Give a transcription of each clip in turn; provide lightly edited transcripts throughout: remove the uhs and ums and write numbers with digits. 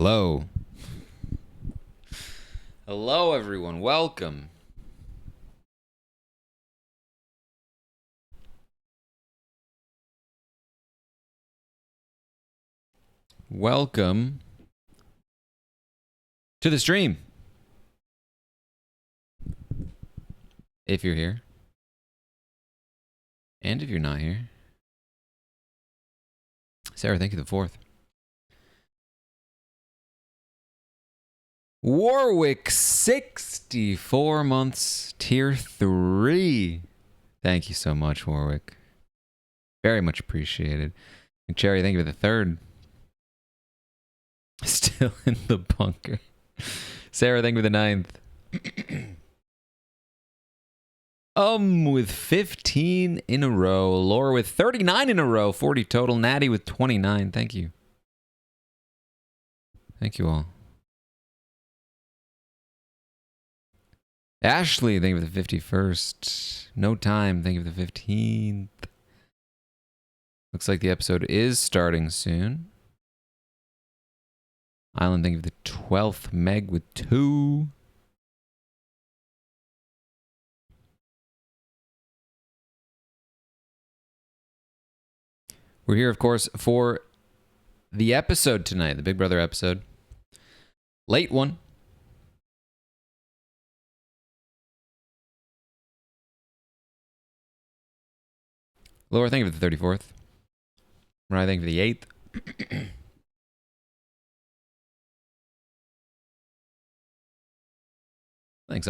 Hello. Hello, everyone. Welcome. Welcome to the stream. If you're here. And if you're not here. Sarah, thank you for the fourth. Warwick, 64 months, tier 3. Thank you so much, Warwick. Very much appreciated. And Cherry, thank you for the third. Still in the bunker. Sarah, thank you for the ninth. With 15 in a row. Laura with 39 in a row. 40 total. Natty with 29. Thank you. Thank you all. Ashley, thank you for the 51st. No time, thank you for the 15th. Looks like the episode is starting soon. Island, thank you for the 12th. Meg with 2. We're here, of course, for the episode tonight, the Big Brother episode. Late one. Laura, thank you for the 34th. Mariah, thank you for the 8th. Thanks,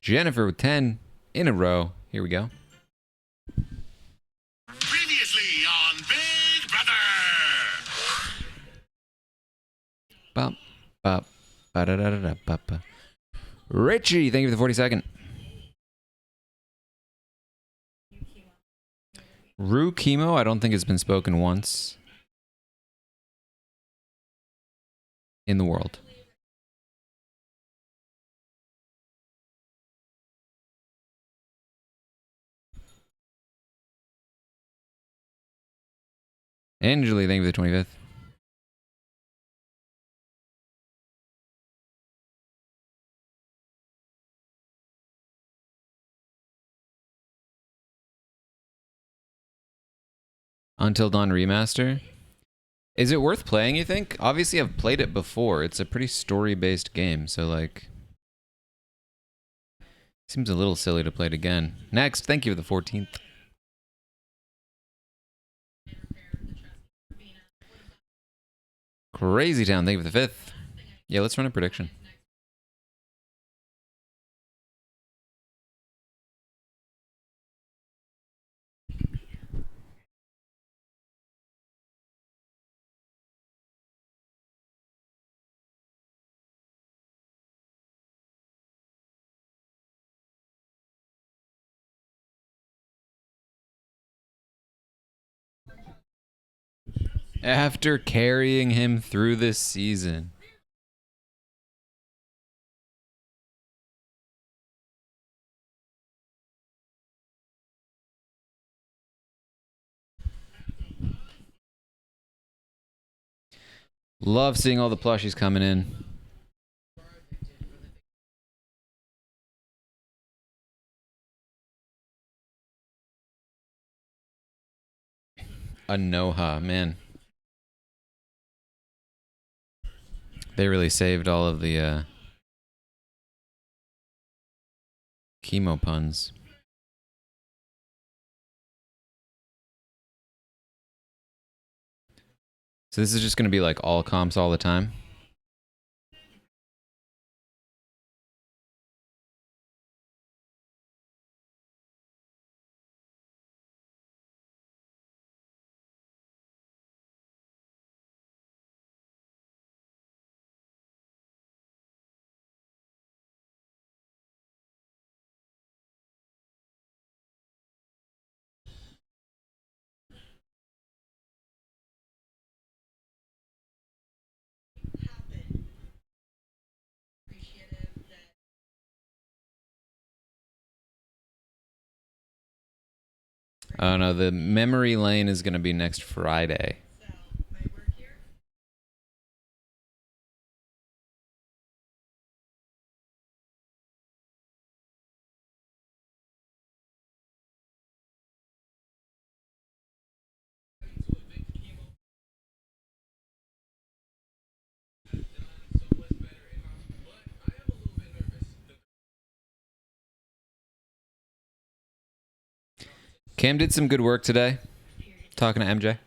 Jennifer with 10 in a row. Here we go. Previously on Big Brother. Bop, bop, ba-da-da-da-da-ba-ba. Richie, thank you for the 42nd. Rue Chemo, I don't think it's been spoken once in the world. Angeli, thank you for the 25th. Until Dawn Remaster. Is it worth playing, you think? Obviously, I've played it before. It's a pretty story-based game, so, like... Seems a little silly to play it again. Next, thank you for the 14th. Crazy Town, thank you for the 5th. Yeah, let's run a prediction. After carrying him through this season. Love seeing all the plushies coming in. Anoha, man. They really saved all of the chemo puns. So this is just going to be like all comps all the time? Oh no, the memory lane is going to be next Friday. Cam did some good work today, talking to MJ.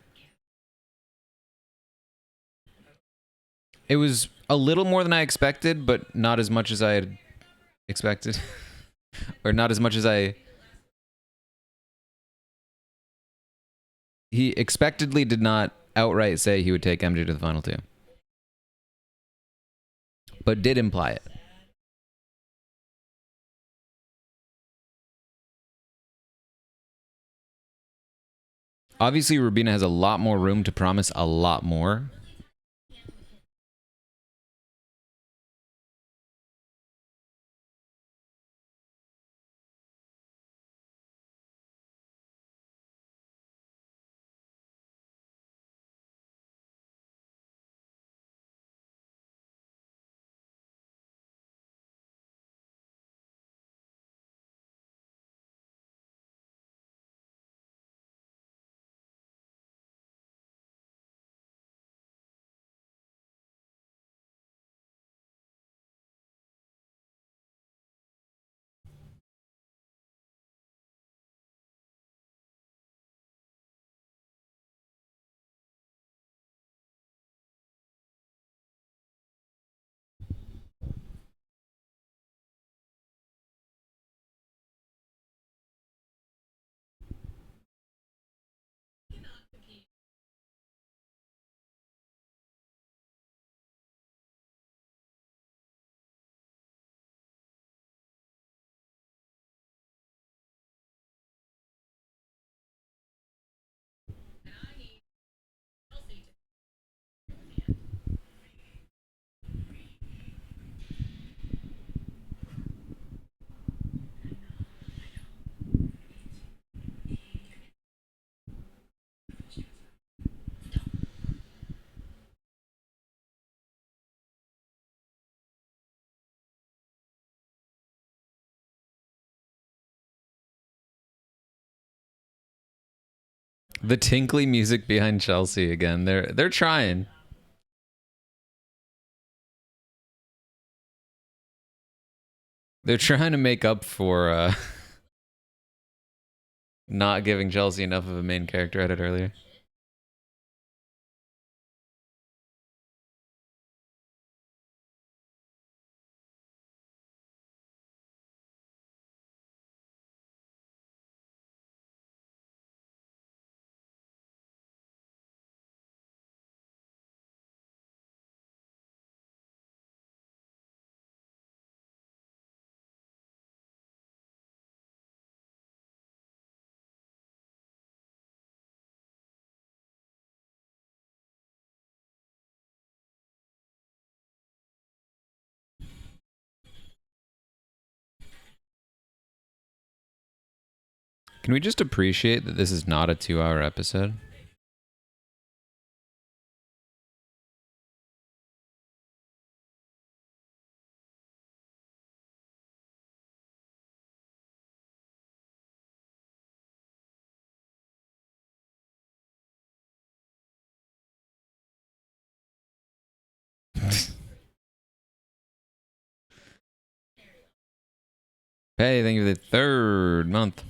It was a little more than I expected, but not as much as I had expected. Or not as much as he expectedly did not outright say he would take MJ to the final two, but did imply it. Obviously, Rubina has a lot more room to promise a lot more. The tinkly music behind Chelsea again. They're trying. They're trying to make up for not giving Chelsea enough of a main character edit earlier. Can we just appreciate that this is not a 2-hour episode? Hey, thank you for the 3rd month.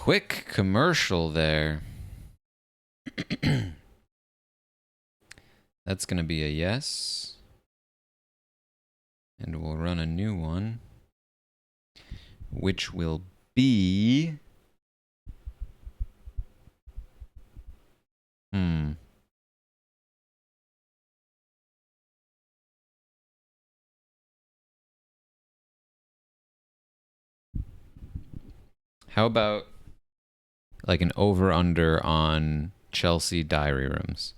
quick commercial there. That's going to be a yes. And we'll run a new one, which will be... How about like an over-under on Chelsea diary rooms?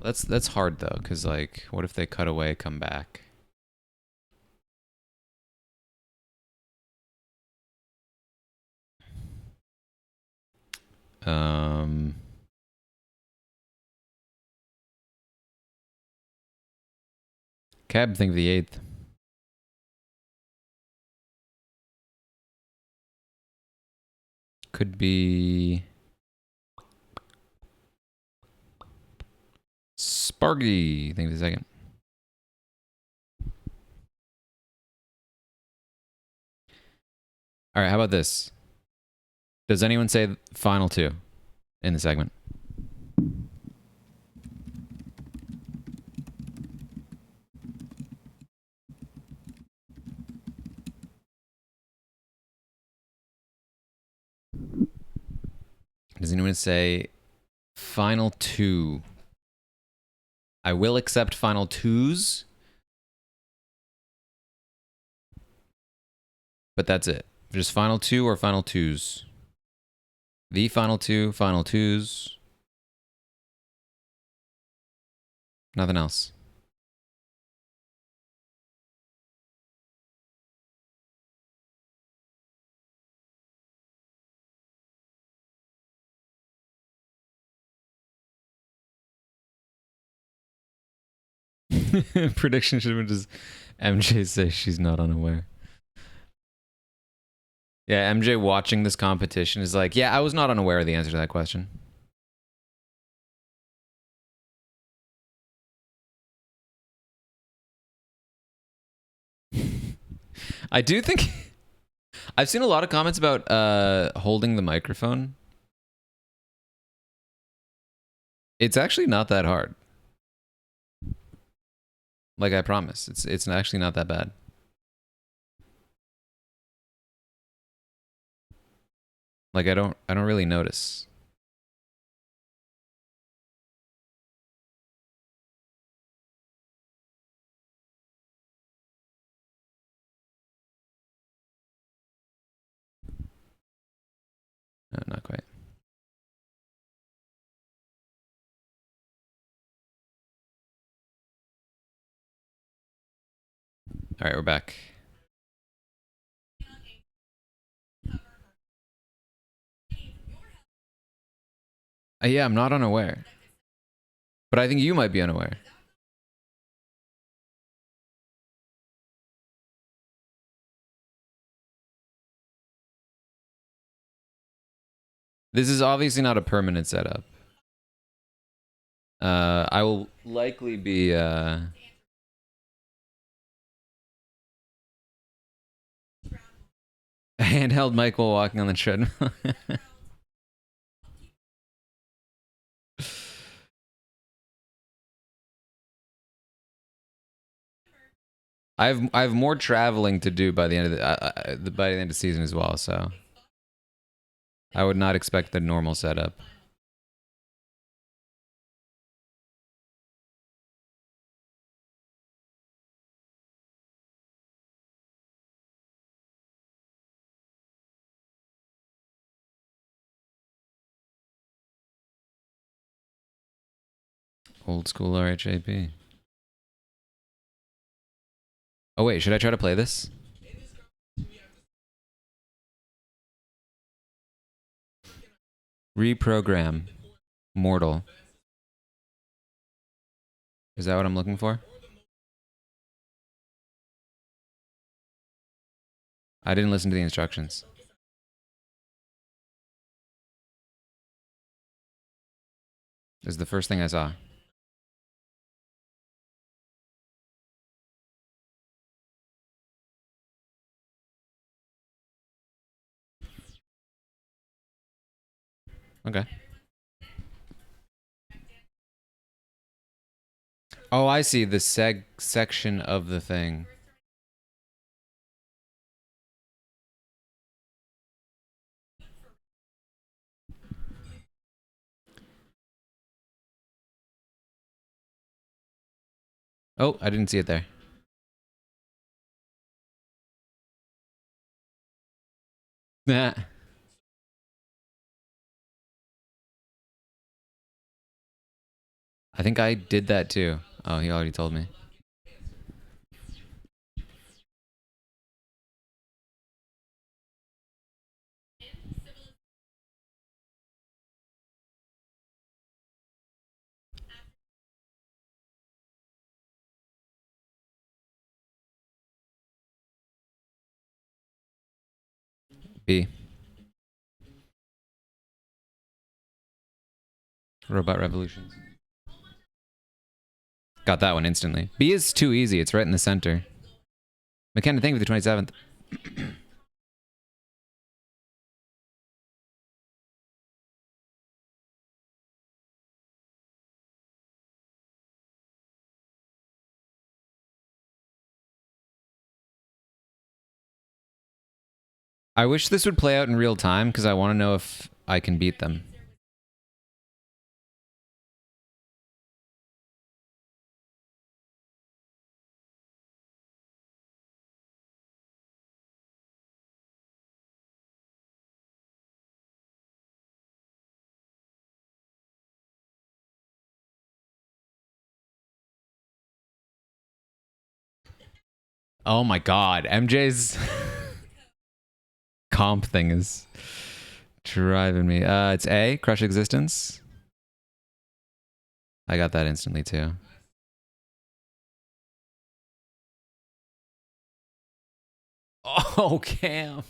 That's hard though, because like, what if they cut away, come back? Cab, think of the 8th. Could be Sparky, think of the 2nd. All right, how about this? Does anyone say final 2 in the segment? Does anyone say final 2? I will accept final 2s, but that's it. Just final 2 or final 2s? The final 2, final 2s. Nothing else. Prediction should have been just MJ says she's not unaware. Yeah, MJ watching this competition is like, yeah, I was not unaware of the answer to that question. I do think I've seen a lot of comments about holding the microphone. It's actually not that hard. Like I promise, it's actually not that bad. Like I don't really notice. No, not quite. All right, we're back. Yeah, I'm not unaware. But I think you might be unaware. This is obviously not a permanent setup. I will likely be handheld mic while walking on the treadmill. I have more traveling to do by the end of by the end of the season as well, so I would not expect the normal setup. Old school RHAP. Oh wait, should I try to play this? Reprogram. Mortal. Is that what I'm looking for? I didn't listen to the instructions. This is the first thing I saw. Okay. Oh, I see the section of the thing. Oh, I didn't see it there. Nah. I think I did that too. Oh, he already told me. B. Robot Revolutions. Got that one instantly. B is too easy. It's right in the center. McKenna, thank you for the 27th. I wish this would play out in real time because I want to know if I can beat them. Oh my god, MJ's comp thing is driving me. It's A, Crush Existence. I got that instantly too. Oh, Cam.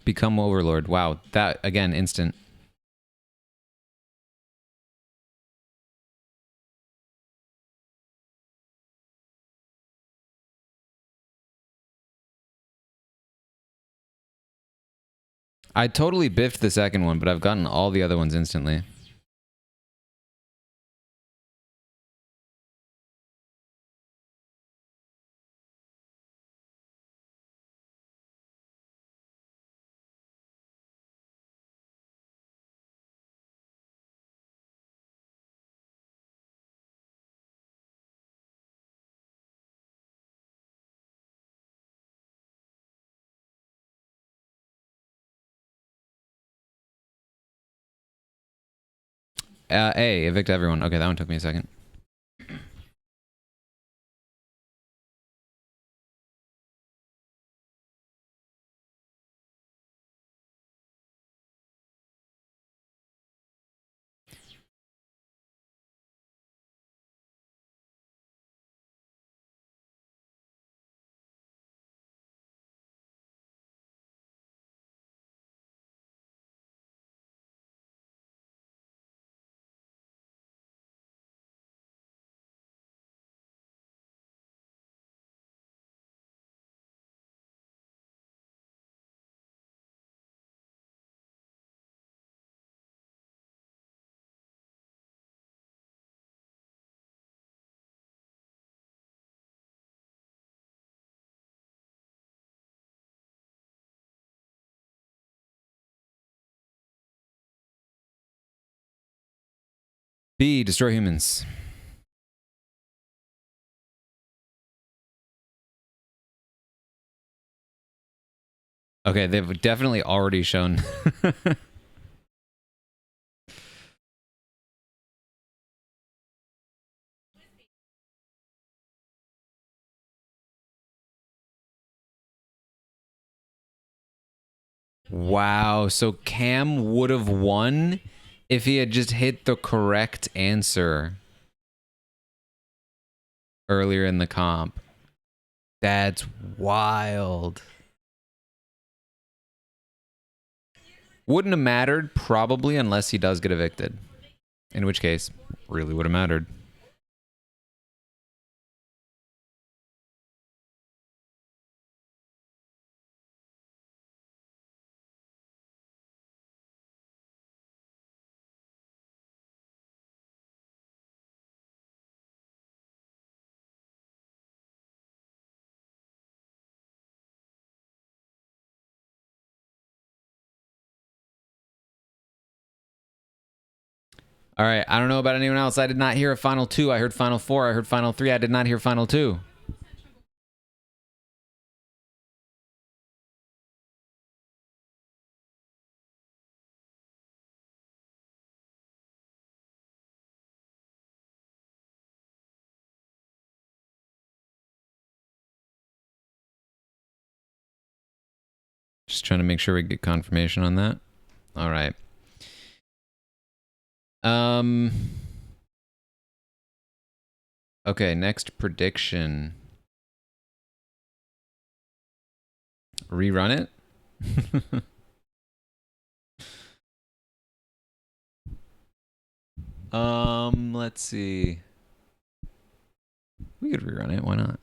Become Overlord. Wow, that again, instant. I totally biffed the second one, but I've gotten all the other ones instantly. A, evict everyone. Okay, that one took me a second. B, destroy humans. Okay, they've definitely already shown. Wow, so Cam would have won if he had just hit the correct answer earlier in the comp. That's wild. Wouldn't have mattered, probably, unless he does get evicted. In which case, really would have mattered. All right, I don't know about anyone else. I did not hear a final 2. I heard final 4. I heard final 3. I did not hear final 2. Just trying to make sure we get confirmation on that. All right. Okay, next prediction. Rerun it? Let's see. We could rerun it. Why not?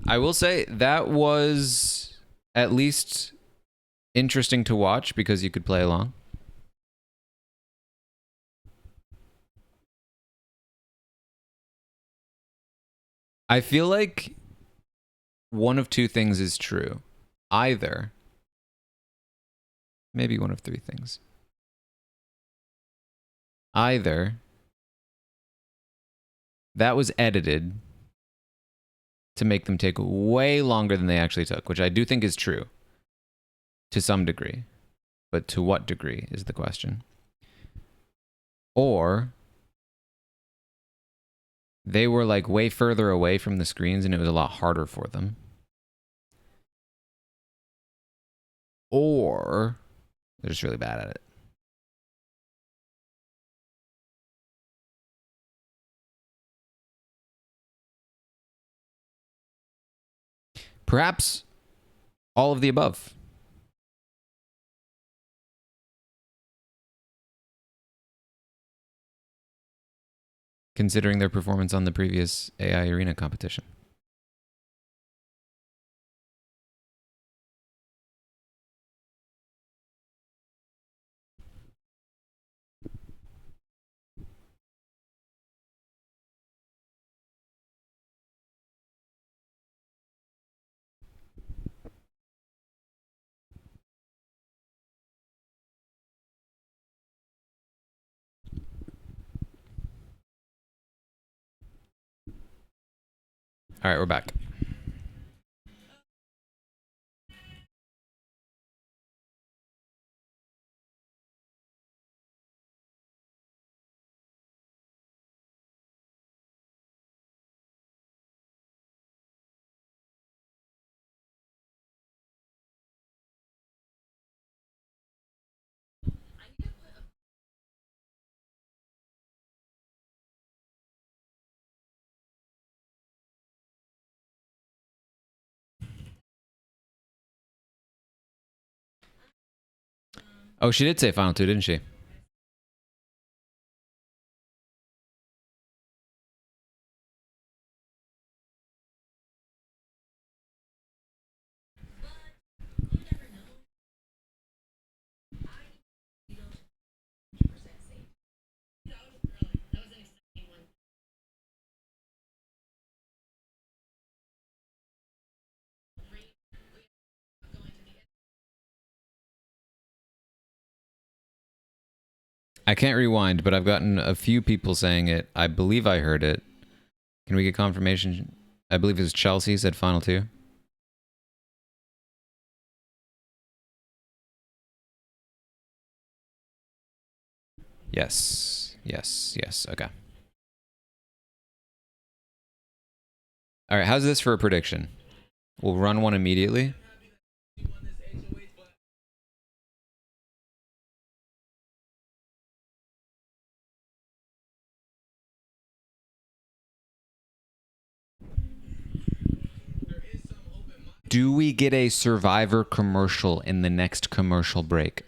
I will say that was at least interesting to watch because you could play along. I feel like one of two things is true. Either, maybe one of three things. Either that was edited to make them take way longer than they actually took, which I do think is true to some degree. But to what degree is the question. Or they were like way further away from the screens and it was a lot harder for them. Or they're just really bad at it. Perhaps all of the above. Considering their performance on the previous AI Arena competition. All right, we're back. Oh, she did say final 2, didn't she? I can't rewind, but I've gotten a few people saying it. I believe I heard it. Can we get confirmation? I believe it was Chelsea said final 2. Yes. Yes. Yes. Okay. All right. How's this for a prediction? We'll run one immediately. Do we get a Survivor commercial in the next commercial break?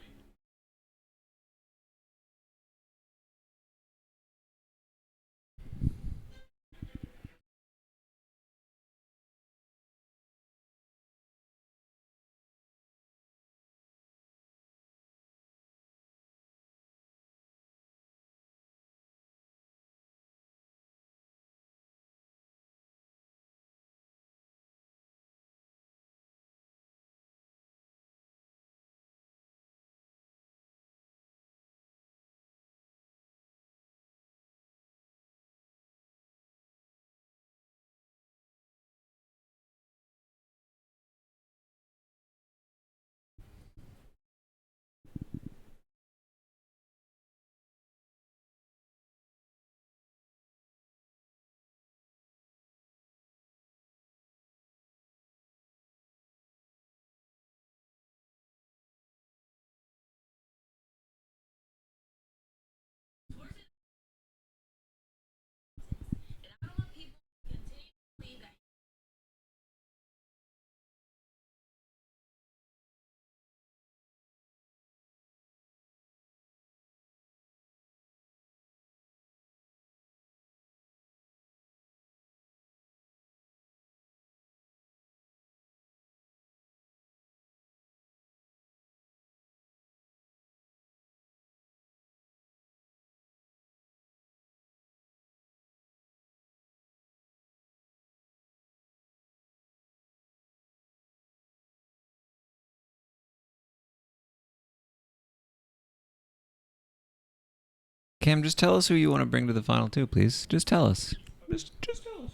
Cam, just tell us who you want to bring to the final two, please. Just tell us. Just tell us.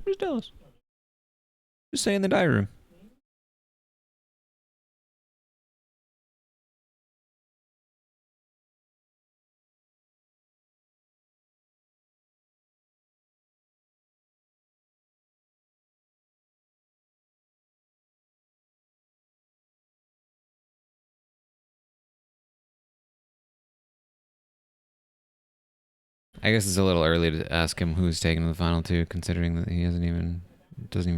Just tell us. Just say in the diary room. I guess it's a little early to ask him who's taking to the final two, considering that he doesn't even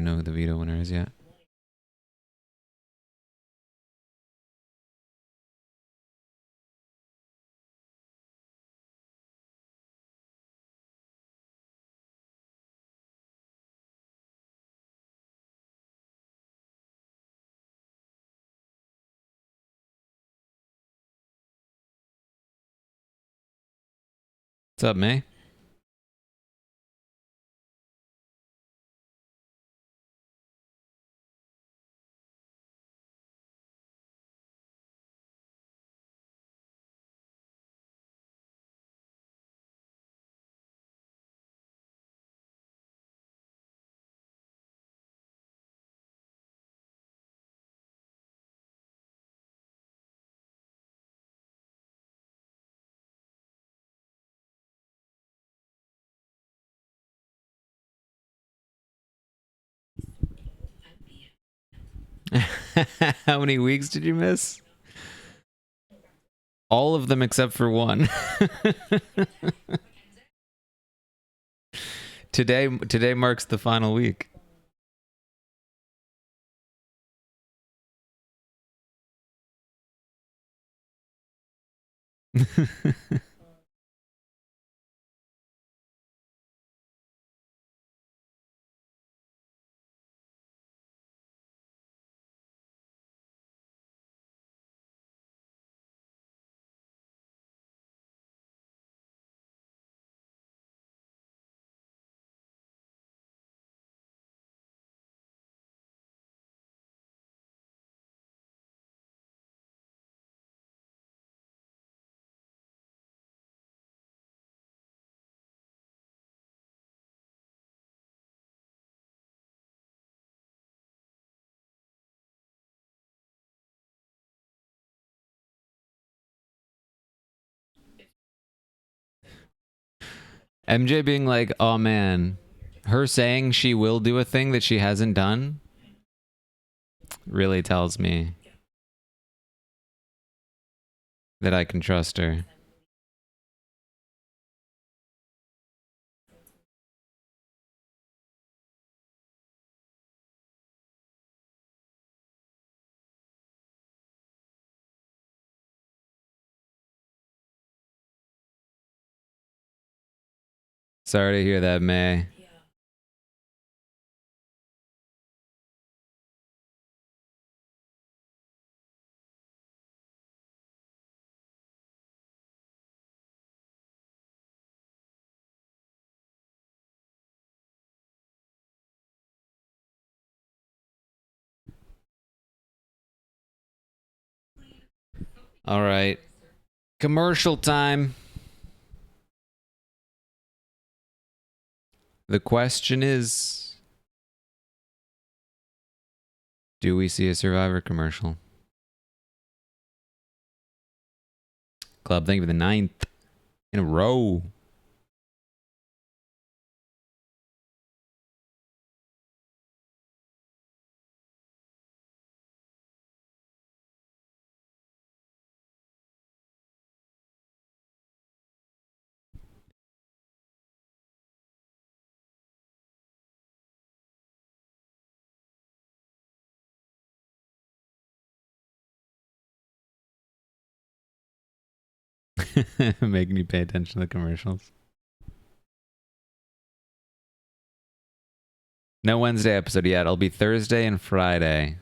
know who the veto winner is yet. What's up, May? How many weeks did you miss? All of them except for one. Today marks the final week. MJ being like, oh man, her saying she will do a thing that she hasn't done really tells me that I can trust her. Sorry to hear that, May. All right. Commercial time. The question is, do we see a Survivor commercial? Club, thank you for the 9th in a row. Making you pay attention to the commercials. No Wednesday episode yet. It'll be Thursday and Friday.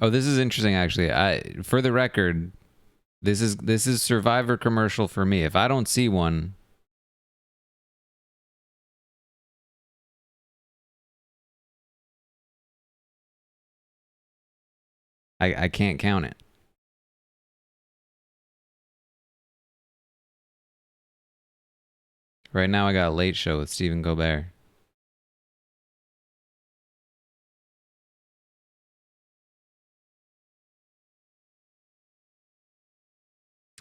Oh, this is interesting actually. For the record, this is Survivor commercial for me. If I don't see one, I can't count it. Right now I got a late show with Stephen Colbert.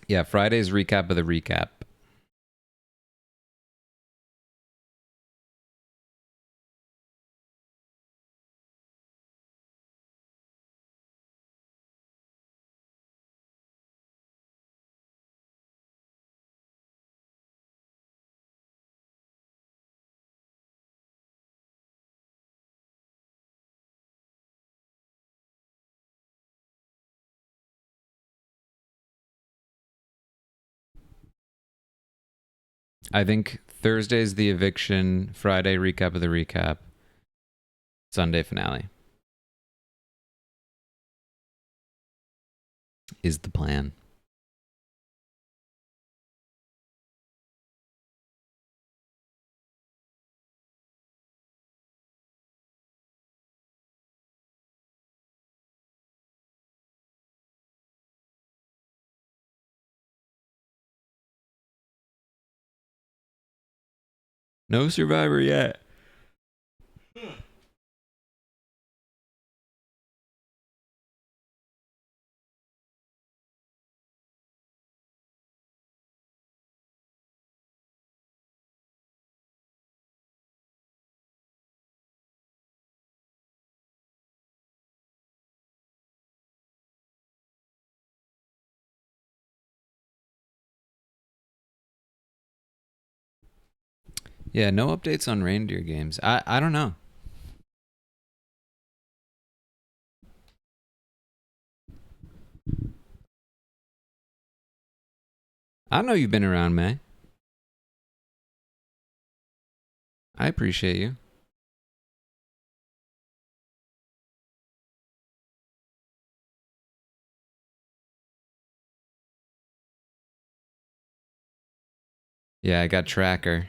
Yeah, Friday's recap of the recap. I think Thursday's the eviction, Friday recap of the recap, Sunday finale. Is the plan. No Survivor yet. Yeah, no updates on reindeer games. I don't know. I know you've been around, May. I appreciate you. Yeah, I got Tracker.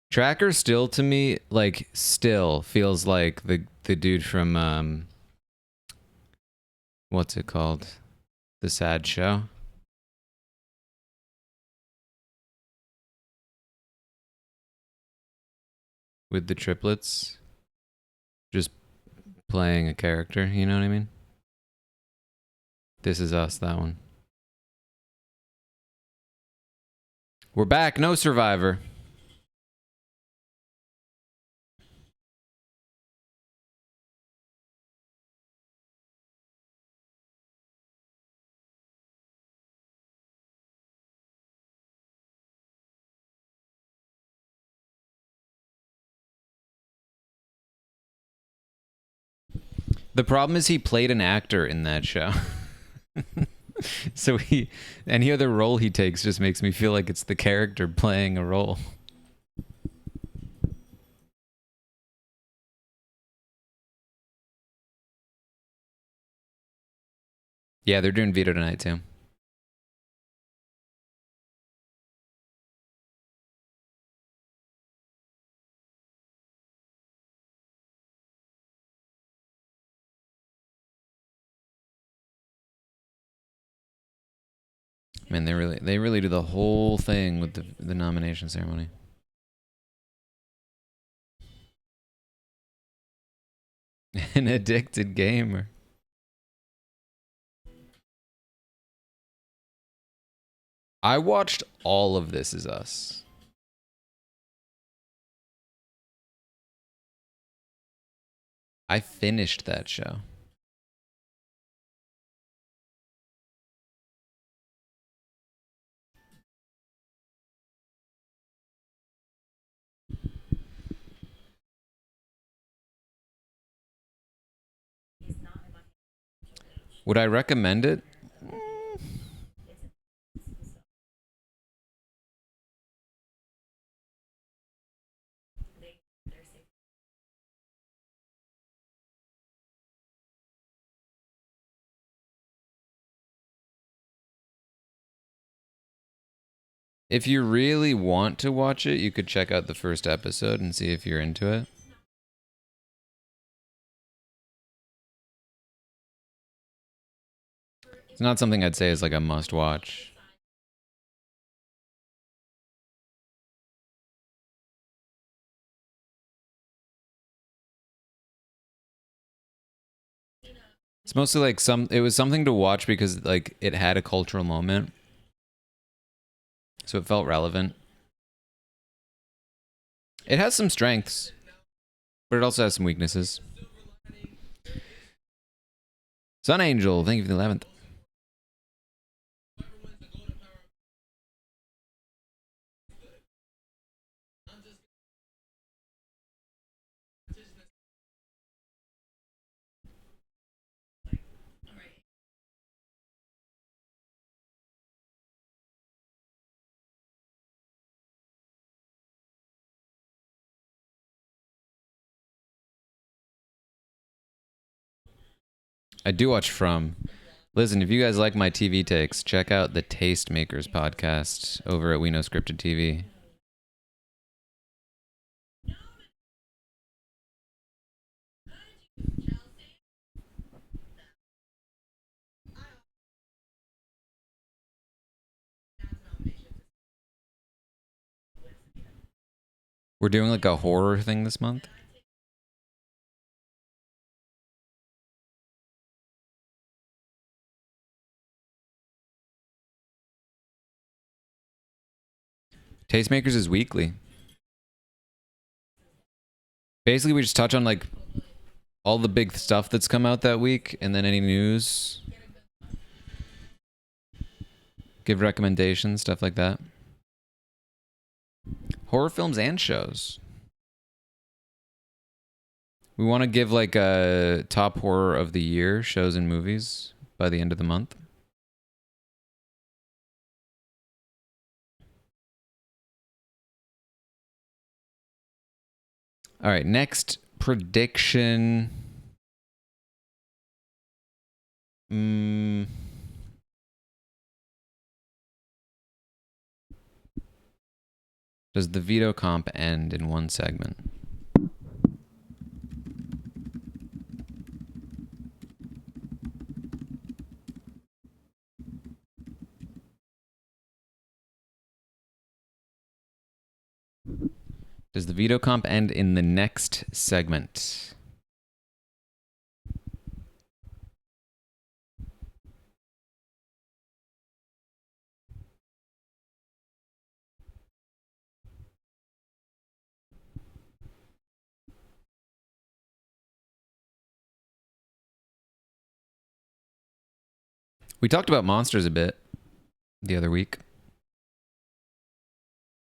Tracker still to me, like, still feels like the dude from what's it called? The Sad Show. With the triplets. Just playing a character, you know what I mean? This Is Us, that one. We're back, no Survivor. The problem is he played an actor in that show. So any other role he takes just makes me feel like it's the character playing a role. Yeah, they're doing Vito tonight too. Man, they really do the whole thing with the nomination ceremony. An addicted gamer. I watched all of This Is Us. I finished that show. Would I recommend it? If you really want to watch it, you could check out the first episode and see if you're into it. It's not something I'd say is like a must watch. It's mostly like it was something to watch because like it had a cultural moment. So it felt relevant. It has some strengths, but it also has some weaknesses. Sun Angel, thank you for the 11th. I do watch From. Listen, if you guys like my TV takes, check out the Tastemakers podcast over at We Know Scripted TV. We're doing like a horror thing this month. Tastemakers is weekly. Basically, we just touch on like all the big stuff that's come out that week and then any news. Give recommendations, stuff like that. Horror films and shows. We want to give like a top horror of the year shows and movies by the end of the month. All right, next prediction. Does the veto comp end in one segment? Does the veto comp end in the next segment? We talked about Monsters a bit the other week.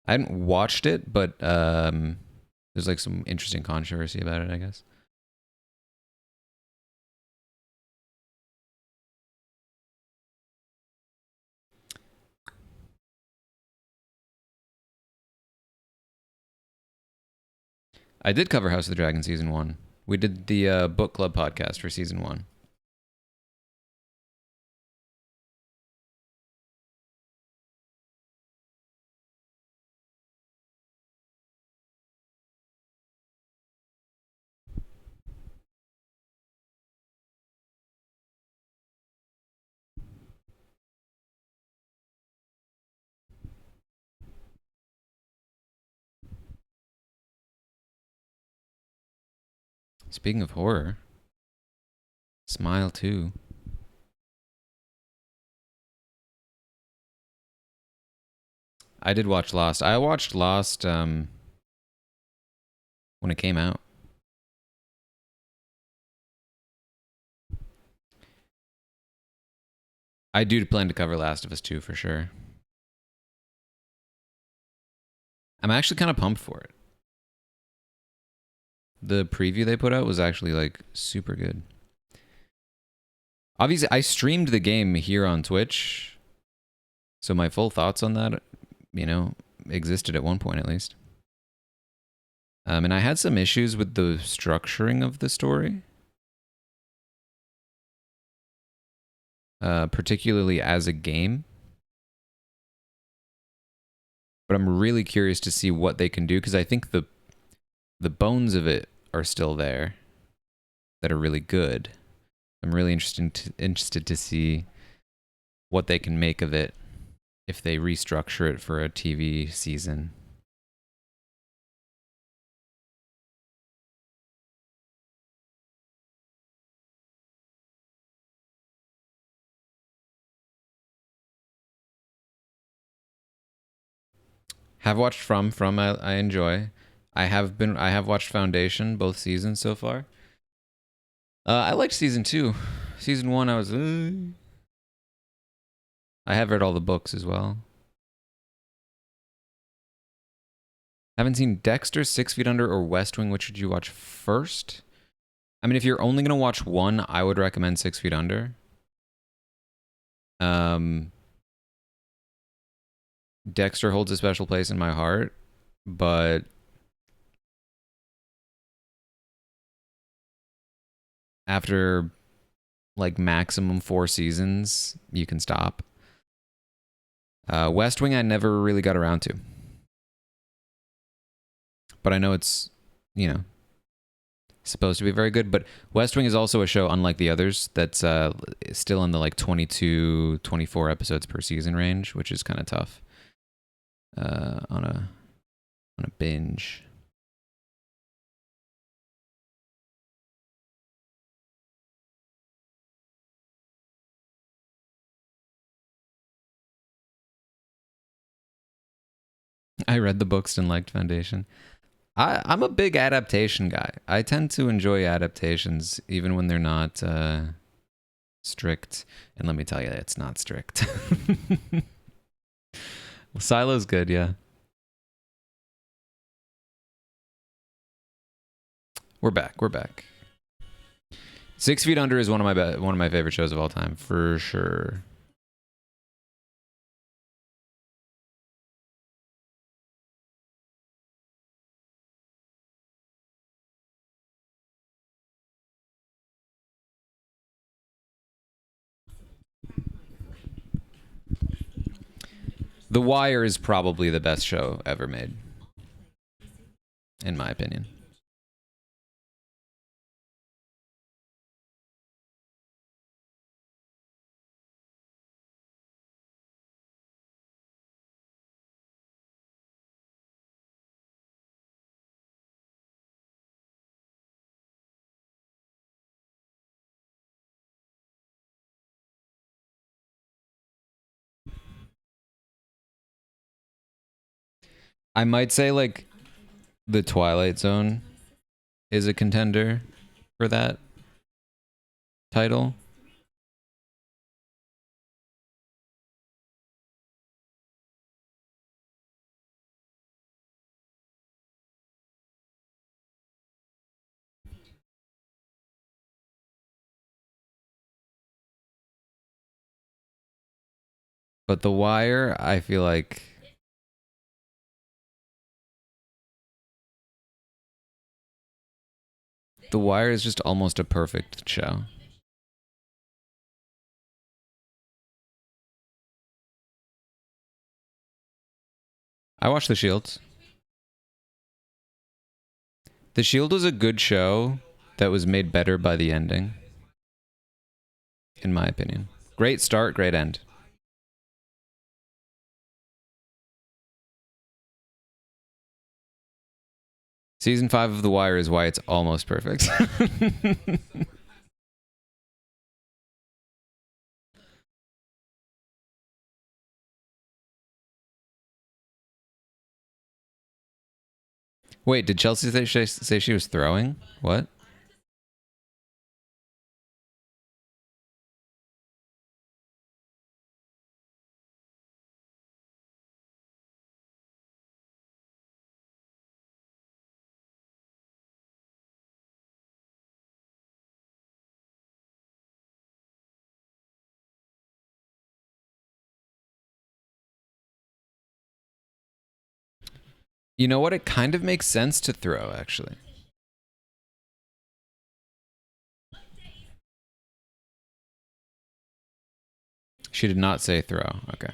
I hadn't watched it, but there's like some interesting controversy about it, I guess. I did cover House of the Dragon season 1. We did the book club podcast for season 1. Speaking of horror, Smile 2. I did watch Lost. I watched Lost when it came out. I do plan to cover Last of Us 2 for sure. I'm actually kind of pumped for it. The preview they put out was actually like super good. Obviously, I streamed the game here on Twitch, so my full thoughts on that, existed at one point at least. And I had some issues with the structuring of the story, particularly as a game. But I'm really curious to see what they can do because I think the bones of it are still there that are really good. I'm really interested to see what they can make of it if they restructure it for a TV season. Have watched From I enjoy. I have watched Foundation both seasons so far. I liked season 2. Season 1 I was I have read all the books as well. Haven't seen Dexter, 6 Feet Under, or West Wing. Which would you watch first? I mean, if you're only gonna watch one, I would recommend 6 Feet Under. Dexter holds a special place in my heart, but after like maximum 4 seasons, you can stop. West Wing, I never really got around to, but I know it's supposed to be very good. But West Wing is also a show, unlike the others, that's still in the like 22, 24 episodes per season range, which is kind of tough on a binge. I read the books and liked Foundation. I'm a big adaptation guy. I tend to enjoy adaptations even when they're not strict. And let me tell you, it's not strict. Silo's good, yeah. We're back. 6 Feet Under is one of my favorite shows of all time, for sure. The Wire is probably the best show ever made, in my opinion. I might say like The Twilight Zone is a contender for that title. But The Wire, I feel like The Wire is just almost a perfect show. I watched The Shield. The Shield was a good show that was made better by the ending, in my opinion. Great start, great end. Season 5 of The Wire is why it's almost perfect. Wait, did Chelsea say she was throwing? What? You know what? It kind of makes sense to throw, actually. She did not say throw. Okay.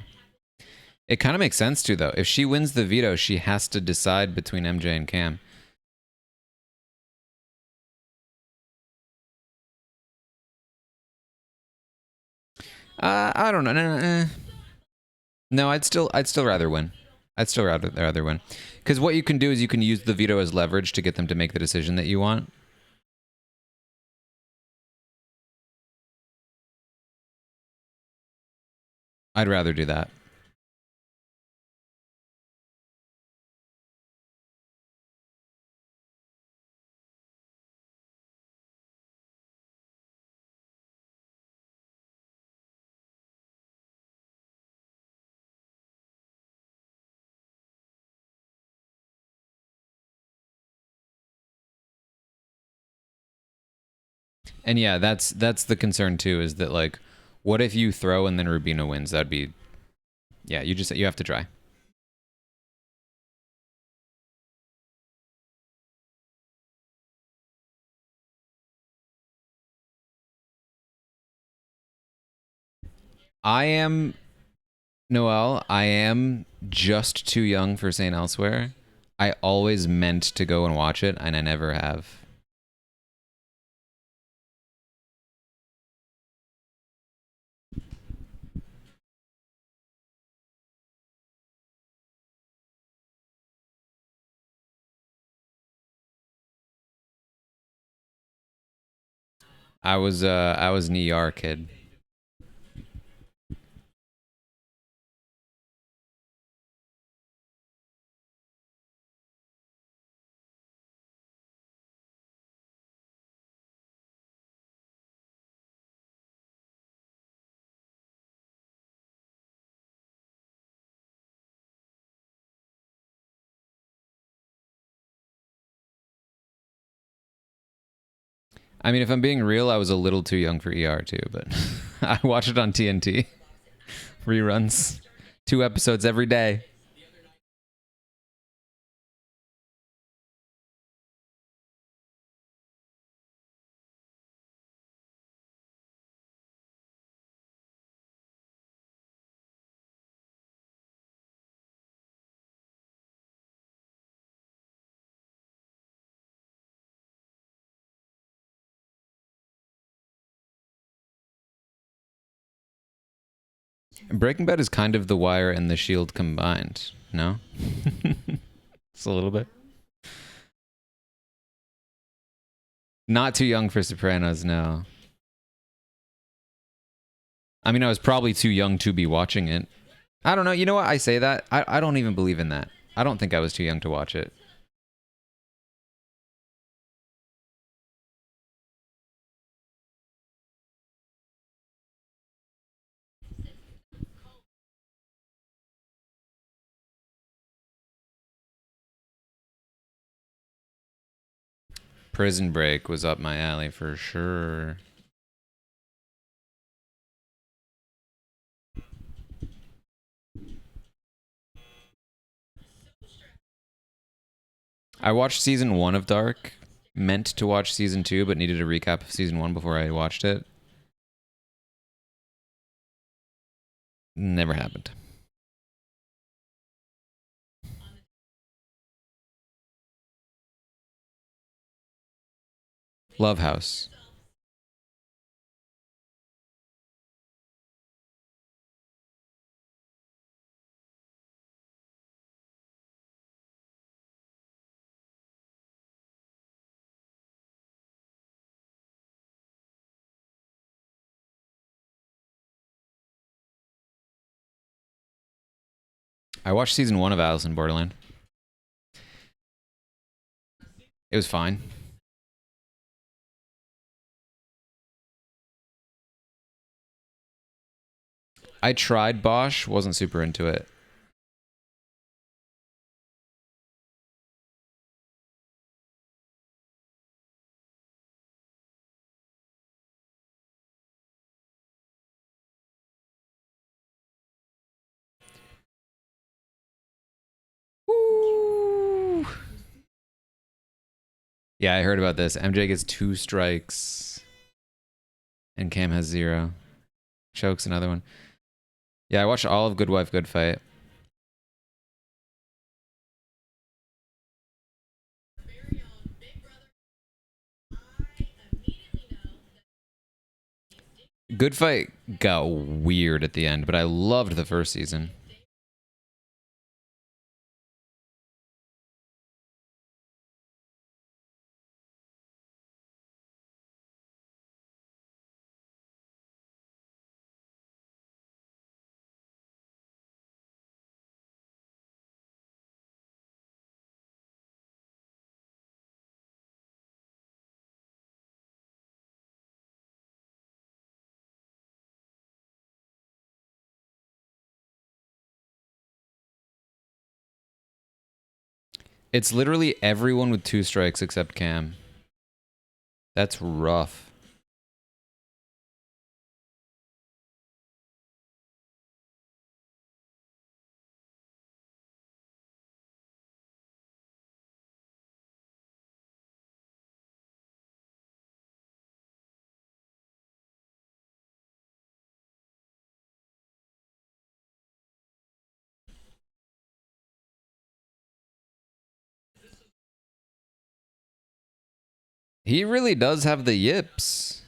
It kind of makes sense to, though. If she wins the veto, she has to decide between MJ and Cam. I don't know. No, I'd still rather win. I'd still rather win. Because what you can do is you can use the veto as leverage to get them to make the decision that you want. I'd rather do that. And yeah, that's the concern too, is that like, what if you throw and then Rubina wins? That'd be, yeah, you have to try. I am Noel. I am just too young for St. Elsewhere. I always meant to go and watch it, and I never have. I was an ER kid. I mean, if I'm being real, I was a little too young for ER too, but I watch it on TNT. Reruns. 2 episodes every day. Breaking Bad is kind of The Wire and The Shield combined, no? Just a little bit. Not too young for Sopranos, no. I mean, I was probably too young to be watching it. I don't know. You know what? I say that. I don't even believe in that. I don't think I was too young to watch it. Prison Break was up my alley for sure. I watched season 1 of Dark. meant to watch season 2 but needed a recap of season 1 before I watched it. Never happened. Love House. I watched season 1 of Alice in Borderland. It was fine. I tried Bosch, wasn't super into it. Woo! Yeah, I heard about this. MJ gets 2 strikes. And Cam has 0. Chokes another one. Yeah, I watched all of Good Wife, Good Fight. Good Fight got weird at the end, but I loved the first season. It's literally everyone with 2 strikes except Cam. That's rough. He really does have the yips.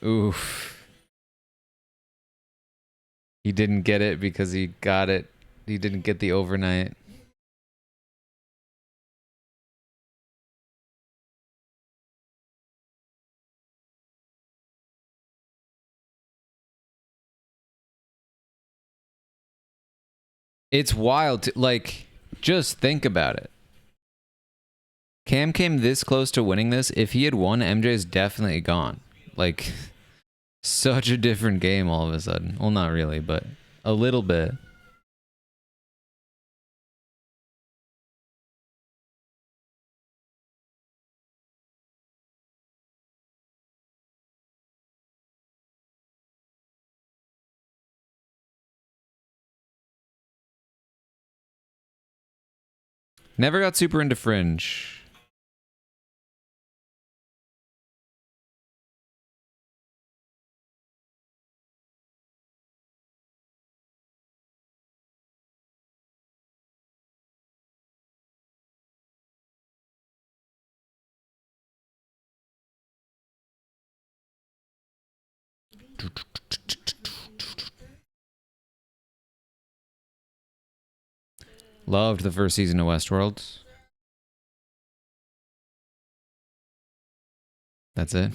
Oof. He didn't get it because he got it. He didn't get the overnight. It's wild. Like, just think about it. Cam came this close to winning this. If he had won, MJ's definitely gone. Like, such a different game all of a sudden. Well, not really, but a little bit. Never got super into Fringe. Loved the first season of Westworld. That's it.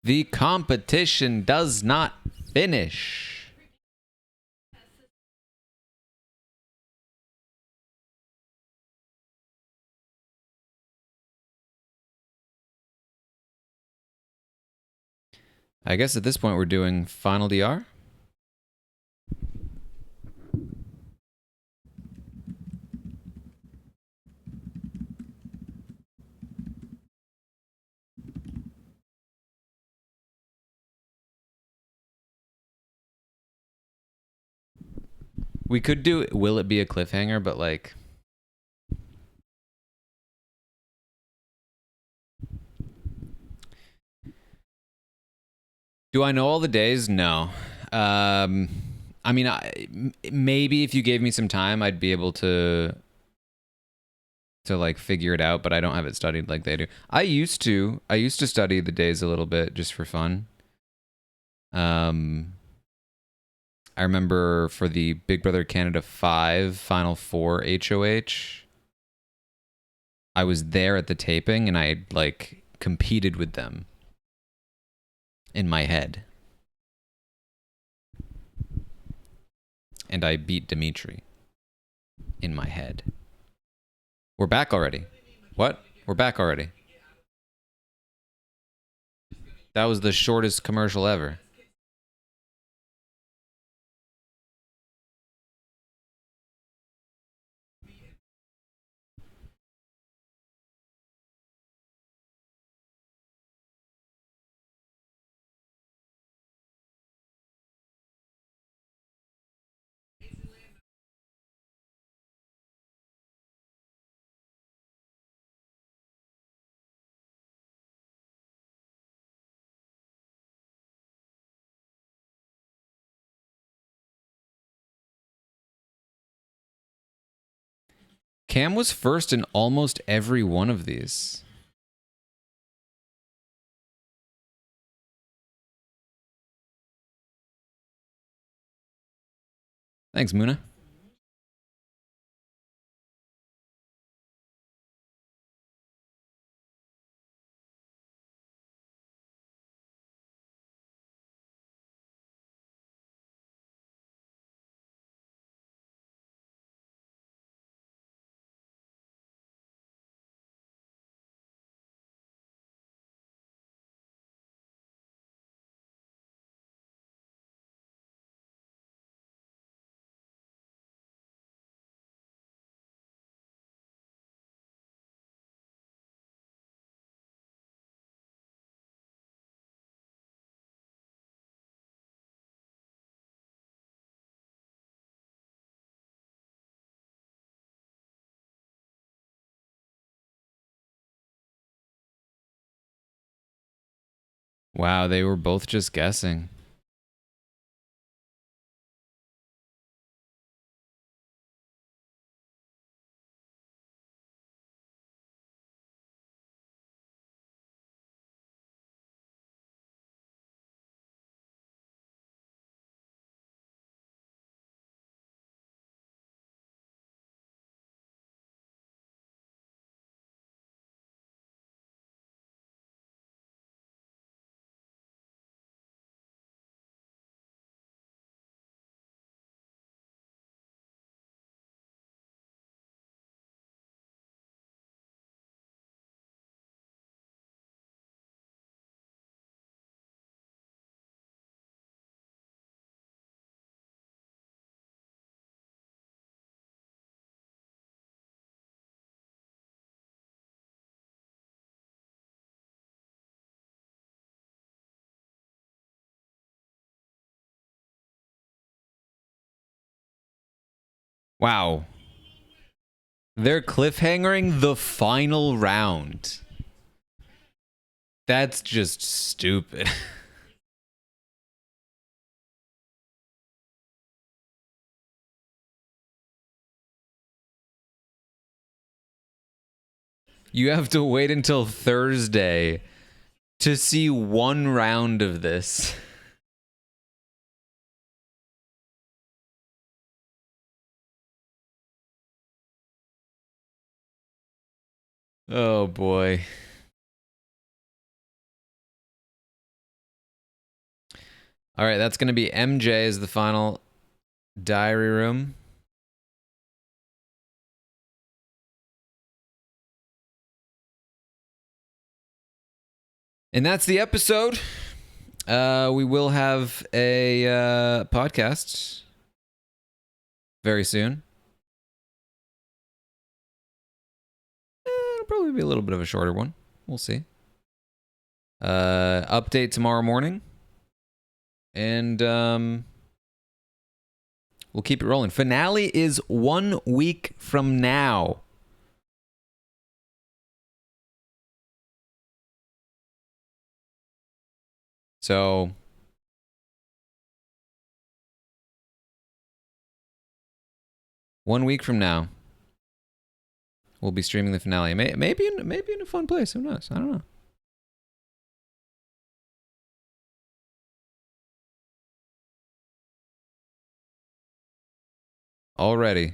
The competition does not finish. I guess at this point we're doing final DR. We could do will it be a cliffhanger, but like do I know all the days? No. I mean, maybe if you gave me some time, I'd be able to like figure it out, but I don't have it studied like they do. I used to study the days a little bit just for fun. Um, I remember for the Big Brother Canada 5 Final Four HOH, I was there at the taping and I like competed with them in my head. And I beat Dimitri in my head. We're back already. What? We're back already. That was the shortest commercial ever. Cam was first in almost every one of these. Thanks, Muna. Wow, they were both just guessing. Wow. They're cliffhangering the final round. That's just stupid. You have to wait until Thursday to see one round of this. Oh boy. All right, that's going to be MJ as the final diary room. And that's the episode. We will have a podcast very soon. It'll probably be a little bit of a shorter one. We'll see. Update tomorrow morning. And we'll keep it rolling. Finale is 1 week from now. So 1 week from now, we'll be streaming the finale. Maybe in a fun place. Who knows? I don't know. Already.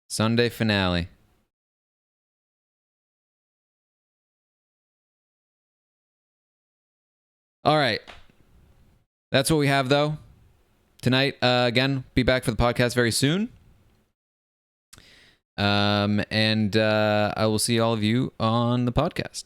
Sunday finale. All right. That's what we have, though. Tonight, again, be back for the podcast very soon. And I will see all of you on the podcast.